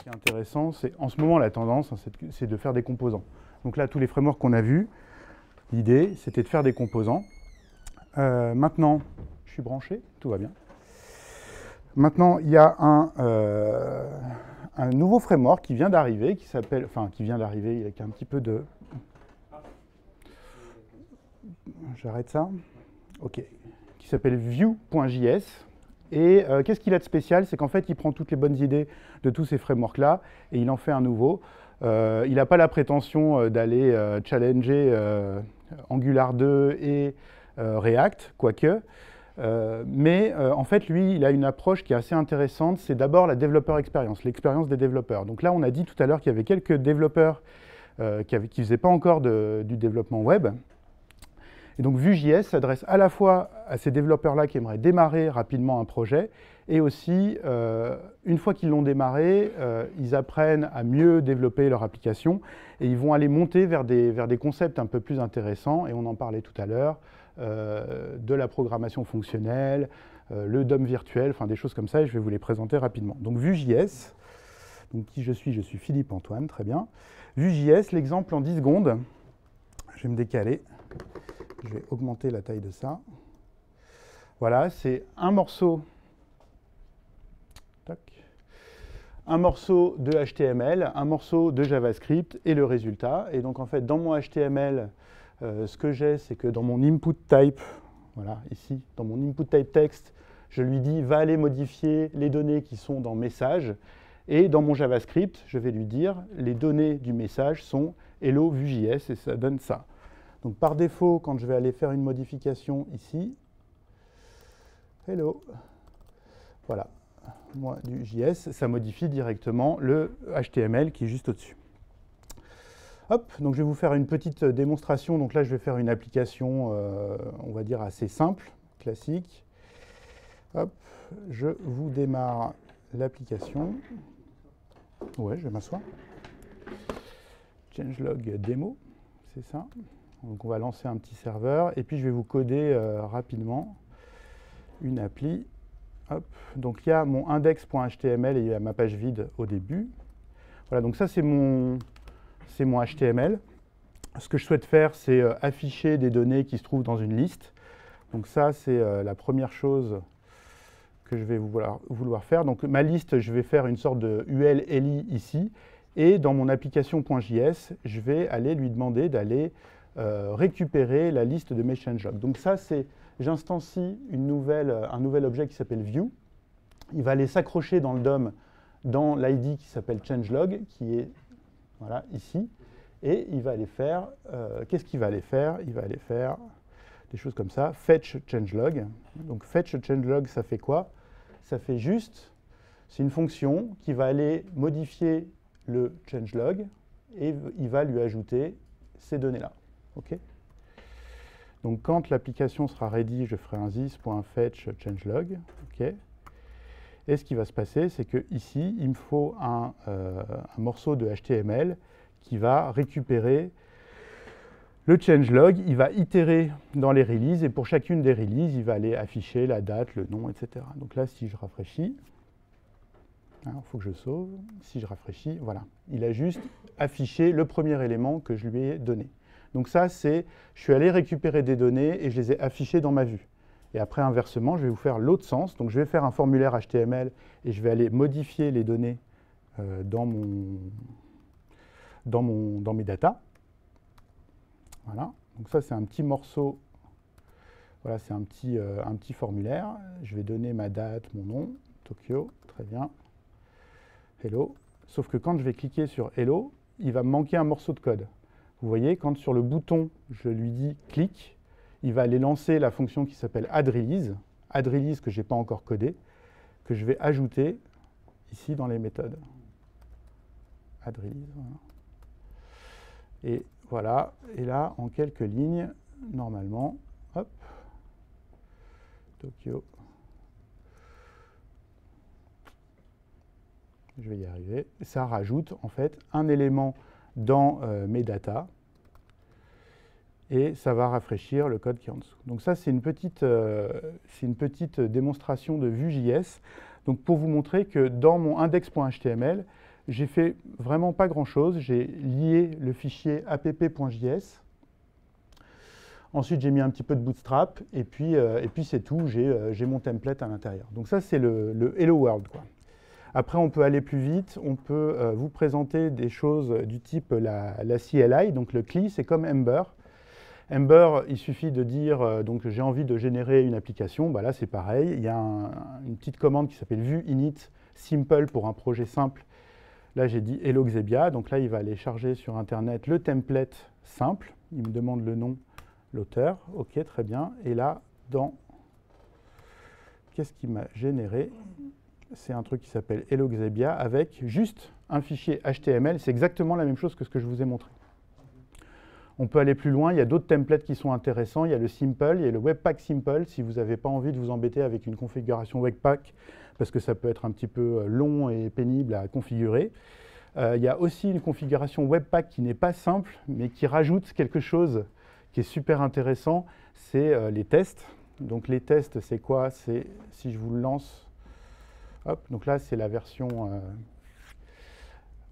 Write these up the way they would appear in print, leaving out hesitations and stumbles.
qui est intéressant, c'est en ce moment la tendance, hein, c'est de faire des composants. Donc là, tous les frameworks qu'on a vus, l'idée, c'était de faire des composants. Maintenant, je suis branché, tout va bien. Maintenant, il y a un nouveau framework qui vient d'arriver, qui s'appelle, enfin, qui vient d'arriver avec un petit peu de... J'arrête ça. OK. Qui s'appelle Vue.js. Et qu'est-ce qu'il a de spécial? C'est qu'en fait, il prend toutes les bonnes idées de tous ces frameworks-là et il en fait un nouveau. Il n'a pas la prétention d'aller challenger Angular 2 et React, quoique. Mais en fait, lui, il a une approche qui est assez intéressante. C'est d'abord la développeur expérience, l'expérience des développeurs. Donc là, on a dit tout à l'heure qu'il y avait quelques développeurs qui ne faisaient pas encore du développement web. Et donc Vue.js s'adresse à la fois à ces développeurs-là qui aimeraient démarrer rapidement un projet, et aussi, une fois qu'ils l'ont démarré, ils apprennent à mieux développer leur application, et ils vont aller monter vers des concepts un peu plus intéressants, et on en parlait tout à l'heure, de la programmation fonctionnelle, le DOM virtuel, enfin des choses comme ça, et je vais vous les présenter rapidement. Donc Vue.js, donc qui je suis Philippe Antoine, très bien. Vue.js, l'exemple en 10 secondes, je vais me décaler. Je vais augmenter la taille de ça. Voilà, c'est un morceau de HTML, un morceau de JavaScript et le résultat. Et donc en fait, dans mon HTML, ce que j'ai, c'est que dans mon input type, voilà, ici, dans mon input type text, je lui dis, va aller modifier les données qui sont dans message. Et dans mon JavaScript, je vais lui dire, les données du message sont hello Vue.js et ça donne ça. Donc par défaut, quand je vais aller faire une modification ici, hello, voilà, moi du JS, ça modifie directement le HTML qui est juste au-dessus. Hop, donc je vais vous faire une petite démonstration. Donc là, je vais faire une application, on va dire, assez simple, classique. Hop, je vous démarre l'application. Ouais, je vais m'asseoir. Changelog démo, c'est ça. Donc on va lancer un petit serveur et puis je vais vous coder rapidement une appli. Hop. Donc il y a mon index.html et il y a ma page vide au début. Voilà, donc ça c'est mon HTML. Ce que je souhaite faire, c'est afficher des données qui se trouvent dans une liste. Donc ça c'est la première chose que je vais vouloir faire. Donc ma liste, je vais faire une sorte de UL-LI ici. Et dans mon application.js, je vais aller lui demander d'aller récupérer la liste de mes changelogs. Donc ça, c'est, j'instancie un nouvel objet qui s'appelle view. Il va aller s'accrocher dans le DOM, dans l'ID qui s'appelle changelog, qui est voilà, ici. Et il va aller faire, qu'est-ce qu'il va aller faire? Il va aller faire des choses comme ça, fetch changelog. Donc fetch changelog, ça fait quoi? Ça fait juste, c'est une fonction qui va aller modifier le changelog et il va lui ajouter ces données-là. Okay. Donc quand l'application sera ready, je ferai un this.fetch changelog. Okay. Et ce qui va se passer, c'est que ici, il me faut un morceau de HTML qui va récupérer le changelog. Il va itérer dans les releases et pour chacune des releases, il va aller afficher la date, le nom, etc. Donc là, si je rafraîchis, il faut que je sauve. Si je rafraîchis, voilà. Il a juste affiché le premier élément que je lui ai donné. Donc ça, c'est, je suis allé récupérer des données et je les ai affichées dans ma vue. Et après, inversement, je vais vous faire l'autre sens. Donc je vais faire un formulaire HTML et je vais aller modifier les données dans mes datas. Voilà. Donc ça, c'est un petit morceau. Voilà, c'est un petit formulaire. Je vais donner ma date, mon nom, Tokyo, très bien. Hello. Sauf que quand je vais cliquer sur Hello, il va me manquer un morceau de code. Vous voyez, quand sur le bouton, je lui dis clique, il va aller lancer la fonction qui s'appelle addRelease que je n'ai pas encore codé, que je vais ajouter ici dans les méthodes. AddRelease, voilà. Et voilà, et là, en quelques lignes, normalement, hop, Tokyo. Je vais y arriver. Ça rajoute en fait un élément dans mes datas et ça va rafraîchir le code qui est en dessous. Donc ça, c'est une petite démonstration de Vue.js. Donc pour vous montrer que dans mon index.html, j'ai fait vraiment pas grand-chose. J'ai lié le fichier app.js. Ensuite, j'ai mis un petit peu de Bootstrap, et puis c'est tout, j'ai mon template à l'intérieur. Donc ça, c'est le Hello World, quoi. Après, on peut aller plus vite, on peut vous présenter des choses du type la CLI, donc le CLI, c'est comme Ember. Ember, il suffit de dire, donc j'ai envie de générer une application, bah là c'est pareil, il y a une petite commande qui s'appelle vue init simple pour un projet simple. Là, j'ai dit Hello Xebia, donc là, il va aller charger sur Internet le template simple, il me demande le nom, l'auteur, ok, très bien. Et là, qu'est-ce qui m'a généré? C'est un truc qui s'appelle Hello Xebia avec juste un fichier HTML. C'est exactement la même chose que ce que je vous ai montré. On peut aller plus loin. Il y a d'autres templates qui sont intéressants. Il y a le Simple, il y a le Webpack Simple. Si vous n'avez pas envie de vous embêter avec une configuration Webpack, parce que ça peut être un petit peu long et pénible à configurer. Il y a aussi une configuration Webpack qui n'est pas simple, mais qui rajoute quelque chose qui est super intéressant, c'est les tests. Donc les tests, c'est quoi? C'est, si je vous le lance, hop, donc là c'est la version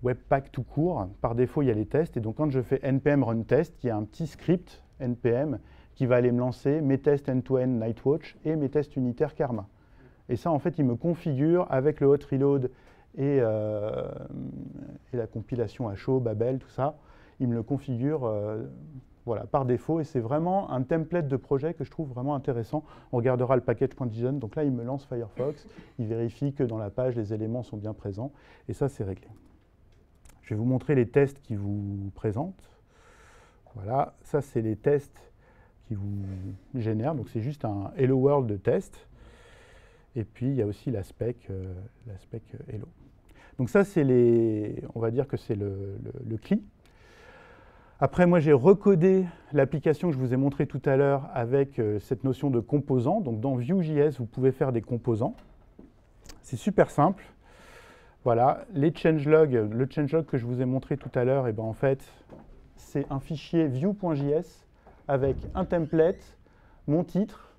Webpack tout court. Par défaut, il y a les tests, et donc quand je fais npm run test, il y a un petit script npm qui va aller me lancer mes tests end-to-end Nightwatch et mes tests unitaires Karma. Et ça, en fait, il me configure avec le hot reload et la compilation à chaud, Babel, tout ça, il me le configure voilà, par défaut, et c'est vraiment un template de projet que je trouve vraiment intéressant. On regardera le package.json, donc là, il me lance Firefox, il vérifie que dans la page, les éléments sont bien présents, et ça, c'est réglé. Je vais vous montrer les tests qui vous présentent. Voilà, ça, c'est les tests qui vous génèrent, donc c'est juste un Hello World de test. Et puis, il y a aussi la spec Hello. Donc ça, c'est on va dire que c'est le CLI. Après, moi, j'ai recodé l'application que je vous ai montrée tout à l'heure avec cette notion de composants. Donc, dans Vue.js, vous pouvez faire des composants. C'est super simple. Voilà, le changelog que je vous ai montré tout à l'heure, en fait, c'est un fichier Vue.js avec un template, mon titre,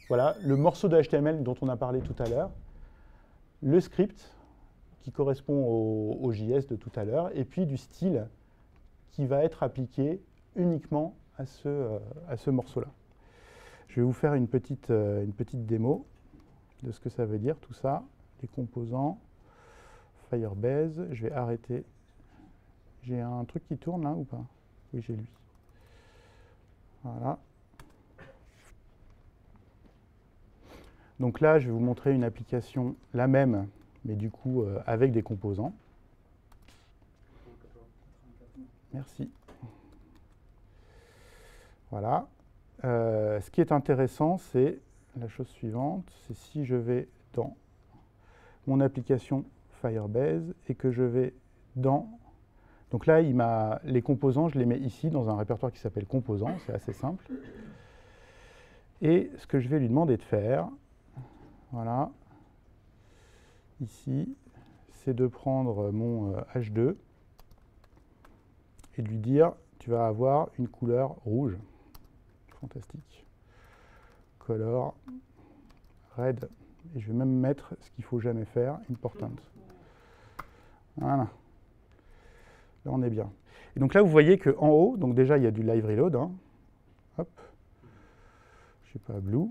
voilà, le morceau de HTML dont on a parlé tout à l'heure, le script qui correspond au JS de tout à l'heure, et puis du style qui va être appliqué uniquement à ce morceau-là. Je vais vous faire une petite démo de ce que ça veut dire, tout ça, les composants, Firebase, je vais arrêter. J'ai un truc qui tourne là ou pas? Oui, j'ai lui. Voilà. Donc là, je vais vous montrer une application, la même, mais du coup avec des composants. Merci. Voilà. Ce qui est intéressant, c'est la chose suivante, c'est si je vais dans mon application Firebase et que je vais dans... Donc là, les composants, je les mets ici dans un répertoire qui s'appelle composants, c'est assez simple. Et ce que je vais lui demander de faire, voilà, ici, c'est de prendre mon H2 et de lui dire, tu vas avoir une couleur rouge. Fantastique. Color red. Et je vais même mettre ce qu'il ne faut jamais faire, important. Voilà. Là, on est bien. Et donc là, vous voyez qu'en haut, donc déjà, il y a du live reload. Hein. Hop. Je ne sais pas, blue.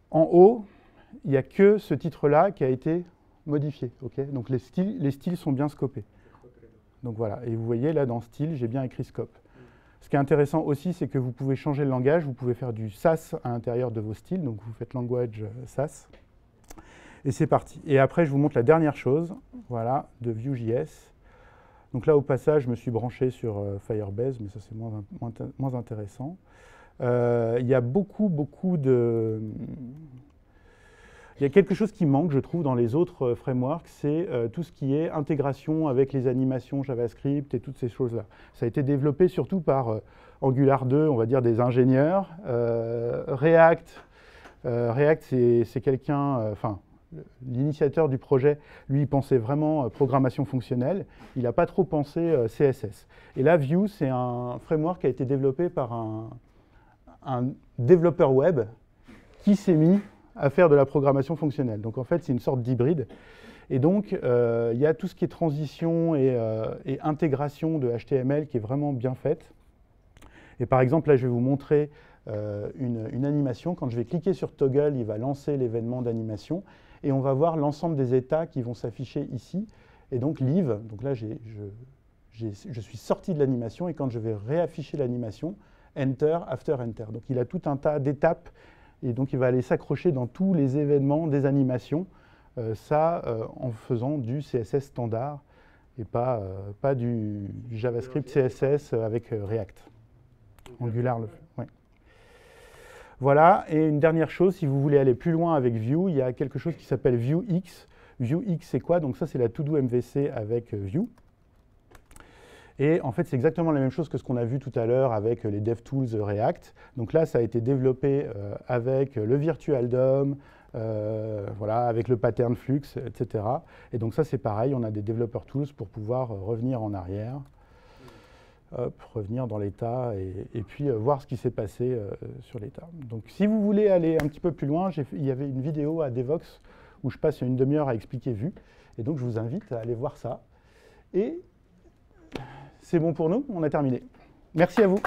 En haut, il n'y a que ce titre-là qui a été modifié. Okay, donc les styles sont bien scopés. Donc voilà, et vous voyez là dans style, j'ai bien écrit scope. Ce qui est intéressant aussi, c'est que vous pouvez changer le langage, vous pouvez faire du Sass à l'intérieur de vos styles, donc vous faites language Sass. Et c'est parti. Et après, je vous montre la dernière chose, voilà, de Vue.js. Donc là, au passage, je me suis branché sur Firebase, mais ça c'est moins intéressant. Il y a beaucoup de... Il y a quelque chose qui manque, je trouve, dans les autres frameworks, c'est tout ce qui est intégration avec les animations JavaScript et toutes ces choses-là. Ça a été développé surtout par Angular 2, on va dire des ingénieurs. React, c'est quelqu'un, enfin, l'initiateur du projet, lui, il pensait vraiment programmation fonctionnelle. Il n'a pas trop pensé CSS. Et là, Vue, c'est un framework qui a été développé par un développeur web qui s'est mis à faire de la programmation fonctionnelle. Donc en fait, c'est une sorte d'hybride. Et donc, il y a tout ce qui est transition et intégration de HTML qui est vraiment bien faite. Et par exemple, là, je vais vous montrer une animation. Quand je vais cliquer sur Toggle, il va lancer l'événement d'animation. Et on va voir l'ensemble des états qui vont s'afficher ici. Et donc, Leave, donc là, je suis sorti de l'animation. Et quand je vais réafficher l'animation, Enter, After Enter. Donc, il a tout un tas d'étapes. Et donc, il va aller s'accrocher dans tous les événements des animations. En faisant du CSS standard et pas du JavaScript CSS avec React. Angular le fait. Ouais. Voilà, et une dernière chose, si vous voulez aller plus loin avec Vue, il y a quelque chose qui s'appelle Vuex. Vuex, c'est quoi? Donc ça, c'est la To-Do MVC avec Vue. Et en fait, c'est exactement la même chose que ce qu'on a vu tout à l'heure avec les DevTools React. Donc là, ça a été développé avec le Virtual DOM, voilà, avec le pattern flux, etc. Et donc ça, c'est pareil, on a des developer tools pour pouvoir revenir en arrière, revenir dans l'état et puis voir ce qui s'est passé sur l'état. Donc si vous voulez aller un petit peu plus loin, il y avait une vidéo à Devox où je passe une demi-heure à expliquer Vue. Et donc je vous invite à aller voir ça. Et c'est bon pour nous, on a terminé. Merci à vous.